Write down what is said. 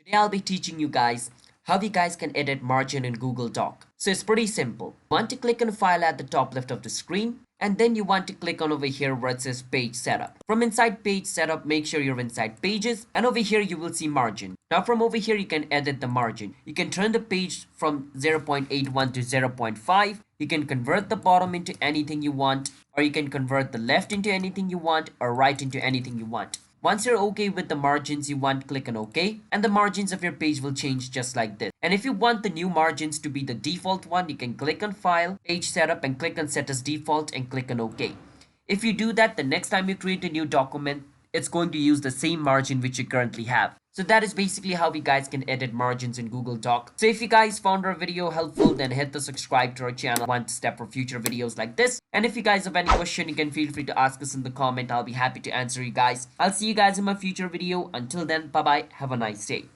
Today I'll be teaching you guys how you guys can edit margin in Google Doc. So it's pretty simple. You want to click on file at the top left of the screen, and then you want to click on over here where it says page setup. From inside page setup, make sure you're inside pages, and over here you will see margin. Now from over here you can edit the margin. You can turn the page from 0.81 to 0.5. You can convert the bottom into anything you want, or you can convert the left into anything you want, or right into anything you want. Once you're okay with the margins you want, click on OK, and the margins of your page will change just like this. And if you want the new margins to be the default one, you can click on File, Page Setup, and click on Set as Default and click on OK. If you do that, the next time you create a new document, it's going to use the same margin which you currently have. So that is basically how we guys can edit margins in Google Doc. So if you guys found our video helpful, then hit the subscribe to our channel one step for future videos like this. And if you guys have any question, you can feel free to ask us in the comment. I'll be happy to answer you guys. I'll see you guys in my future video. Until then, bye bye. Have a nice day.